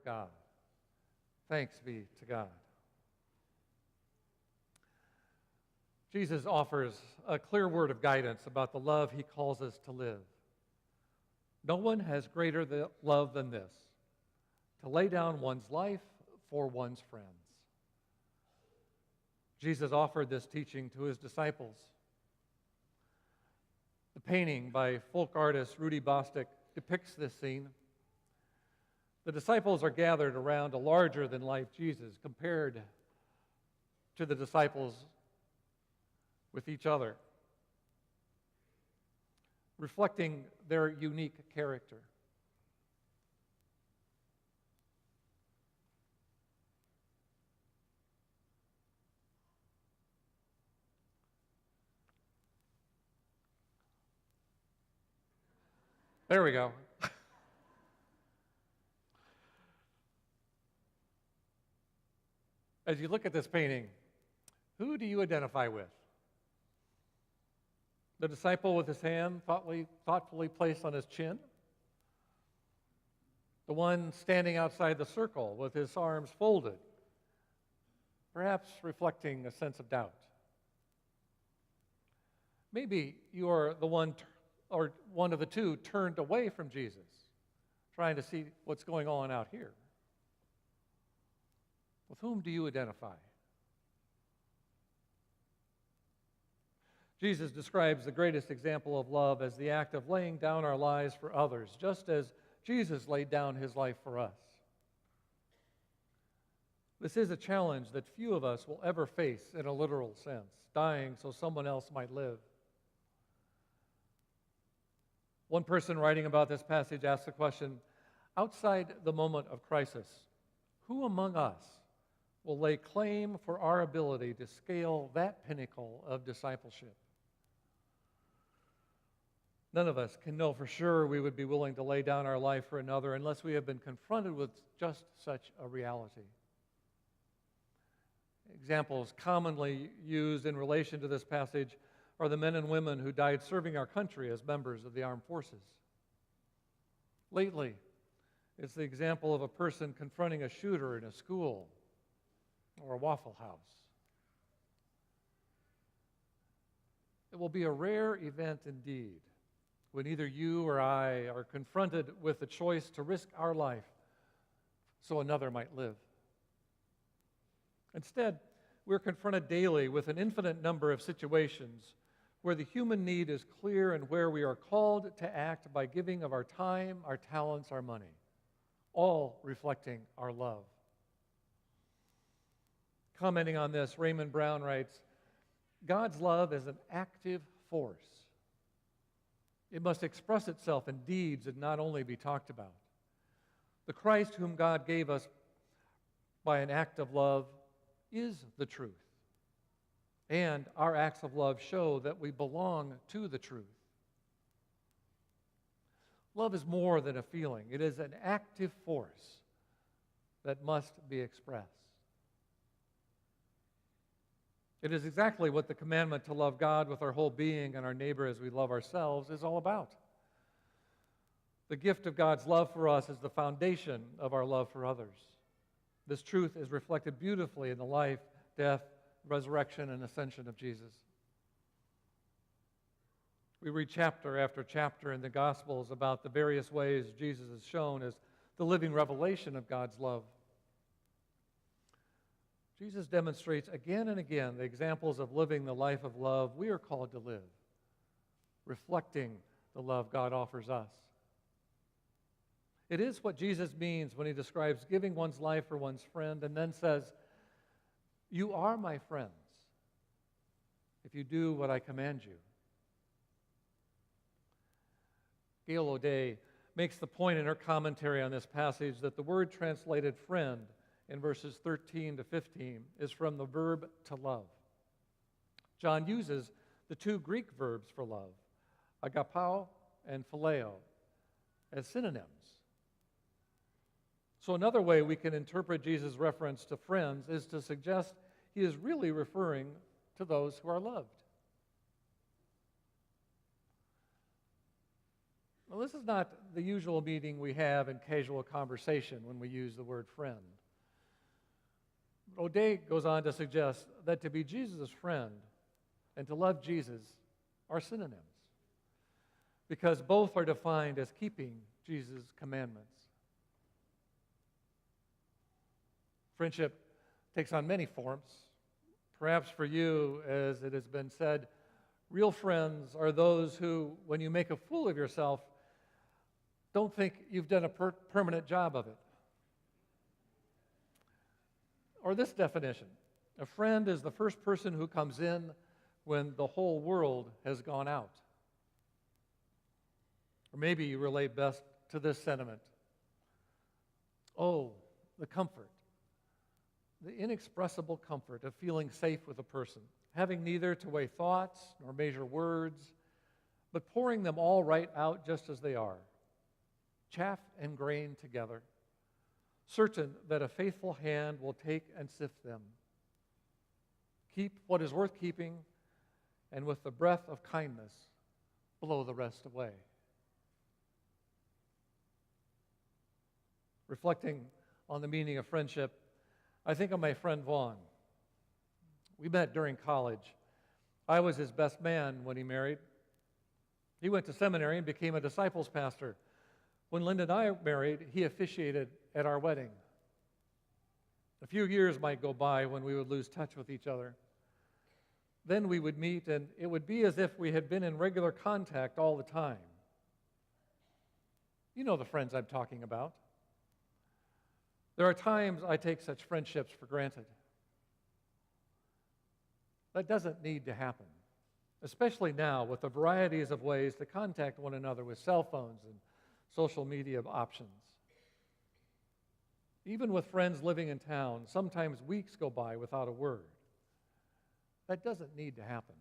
of God. Thanks be to God. Jesus offers a clear word of guidance about the love he calls us to live. No one has greater love than this, to lay down one's life for one's friends. Jesus offered this teaching to his disciples. The painting by folk artist Rudy Bostick depicts this scene. The disciples are gathered around a larger-than-life Jesus compared to the disciples with each other, reflecting their unique character. There we go. As you look at this painting, who do you identify with? The disciple with his hand thoughtfully placed on his chin? The one standing outside the circle with his arms folded, perhaps reflecting a sense of doubt? Maybe you are the one or one of the two turned away from Jesus, trying to see what's going on out here. With whom do you identify? Jesus describes the greatest example of love as the act of laying down our lives for others, just as Jesus laid down his life for us. This is a challenge that few of us will ever face in a literal sense, dying so someone else might live. One person writing about this passage asks the question, outside the moment of crisis, who among us will lay claim for our ability to scale that pinnacle of discipleship? None of us can know for sure we would be willing to lay down our life for another unless we have been confronted with just such a reality. Examples commonly used in relation to this passage are the men and women who died serving our country as members of the armed forces. Lately, it's the example of a person confronting a shooter in a school or a Waffle House. It will be a rare event indeed when either you or I are confronted with the choice to risk our life so another might live. Instead, we're confronted daily with an infinite number of situations where the human need is clear and where we are called to act by giving of our time, our talents, our money, all reflecting our love. Commenting on this, Raymond Brown writes, God's love is an active force. It must express itself in deeds and not only be talked about. The Christ whom God gave us by an act of love is the truth. And our acts of love show that we belong to the truth. Love is more than a feeling. It is an active force that must be expressed. It is exactly what the commandment to love God with our whole being and our neighbor as we love ourselves is all about. The gift of God's love for us is the foundation of our love for others. This truth is reflected beautifully in the life, death, resurrection, and ascension of Jesus. We read chapter after chapter in the Gospels about the various ways Jesus is shown as the living revelation of God's love. Jesus demonstrates again and again the examples of living the life of love we are called to live, reflecting the love God offers us. It is what Jesus means when he describes giving one's life for one's friend and then says, "You are my friends if you do what I command you." Gail O'Day makes the point in her commentary on this passage that the word translated friend in verses 13 to 15 is from the verb to love. John uses the two Greek verbs for love, agapao and phileo, as synonyms. So another way we can interpret Jesus' reference to friends is to suggest he is really referring to those who are loved. Well, this is not the usual meaning we have in casual conversation when we use the word friend. O'Day goes on to suggest that to be Jesus' friend and to love Jesus are synonyms, because both are defined as keeping Jesus' commandments. Friendship takes on many forms. Perhaps for you, as it has been said, real friends are those who, when you make a fool of yourself, don't think you've done a permanent job of it. Or this definition: a friend is the first person who comes in when the whole world has gone out. Or maybe you relate best to this sentiment: oh, the comfort, the inexpressible comfort of feeling safe with a person, having neither to weigh thoughts nor measure words, but pouring them all right out just as they are, chaff and grain together, certain that a faithful hand will take and sift them. Keep what is worth keeping, and with the breath of kindness, blow the rest away. Reflecting on the meaning of friendship, I think of my friend Vaughn. We met during college. I was his best man when he married. He went to seminary and became a disciples pastor. When Linda and I married, he officiated at our wedding. A few years might go by when we would lose touch with each other. Then we would meet, and it would be as if we had been in regular contact all the time. You know the friends I'm talking about. There are times I take such friendships for granted. That doesn't need to happen, especially now with the varieties of ways to contact one another with cell phones and social media options. Even with friends living in town, sometimes weeks go by without a word. That doesn't need to happen.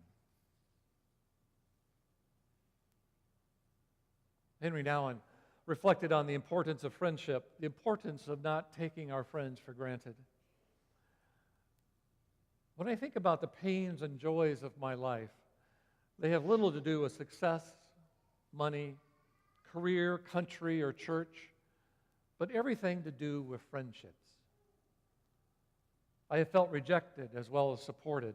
Henry Nouwen reflected on the importance of friendship, the importance of not taking our friends for granted. When I think about the pains and joys of my life, they have little to do with success, money, career, country, or church, but everything to do with friendships. I have felt rejected as well as supported,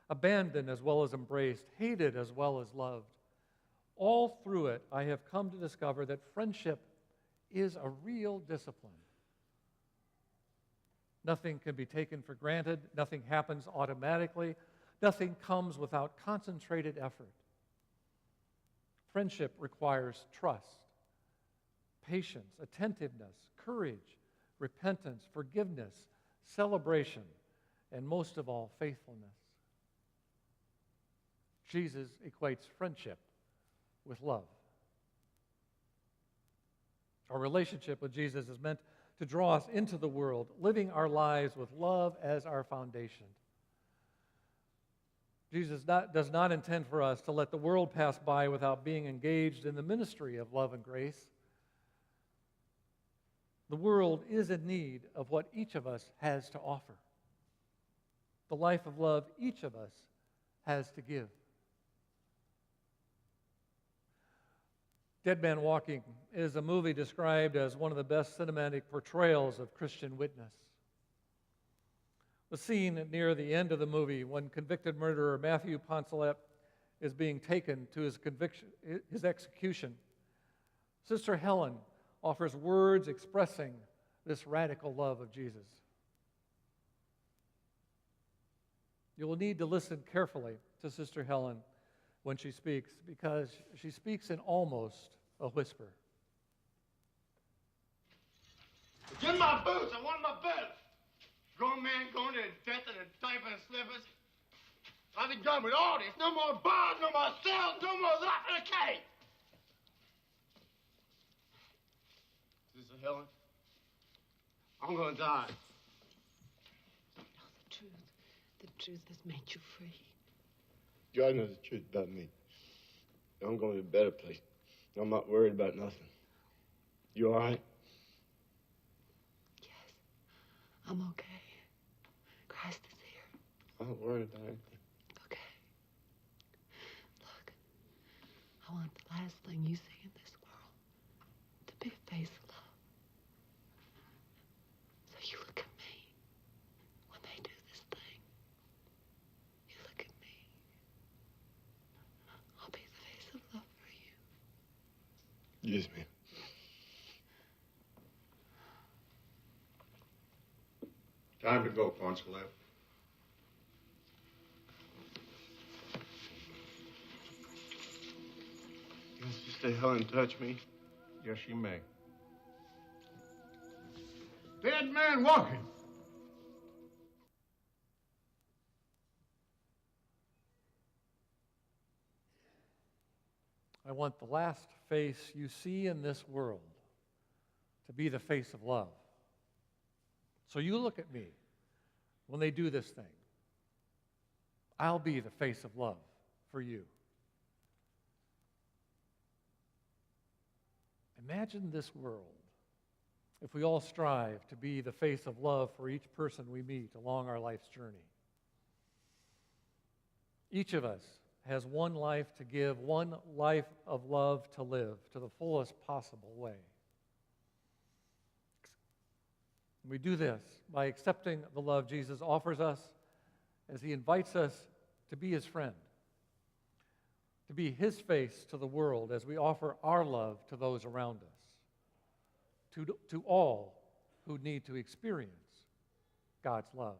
abandoned as well as embraced, hated as well as loved. All through it, I have come to discover that friendship is a real discipline. Nothing can be taken for granted. Nothing happens automatically. Nothing comes without concentrated effort. Friendship requires trust, patience, attentiveness, courage, repentance, forgiveness, celebration, and most of all, faithfulness. Jesus equates friendship with love. Our relationship with Jesus is meant to draw us into the world, living our lives with love as our foundation. Jesus does not intend for us to let the world pass by without being engaged in the ministry of love and grace. The world is in need of what each of us has to offer, the life of love each of us has to give. Dead Man Walking is a movie described as one of the best cinematic portrayals of Christian witness. The scene near the end of the movie, when convicted murderer Matthew Poncelet is being taken to his execution, Sister Helen offers words expressing this radical love of Jesus. You will need to listen carefully to Sister Helen when she speaks, because she speaks in almost a whisper. Give me my boots. I want my boots. Grown man going to his death in a diaper and slippers. I've been done with all this. No more bars, no more cells, no more lock in the cage. Sister Helen, I'm going to die. No, the truth has made you free. God knows the truth about me. I'm going to a better place. I'm not worried about nothing. You all right? Yes, I'm okay. Christ is here. I'm not worried about anything. Okay. Look, I want the last thing you see in this world. Excuse me. Time to go, Poncelet. Can Sister Helen touch me? Yes, she may. Dead man walking. I want the last face you see in this world to be the face of love. So you look at me when they do this thing. I'll be the face of love for you. Imagine this world if we all strive to be the face of love for each person we meet along our life's journey. Each of us has one life to give, one life of love to live to the fullest possible way. We do this by accepting the love Jesus offers us as he invites us to be his friend, to be his face to the world as we offer our love to those around us, to all who need to experience God's love.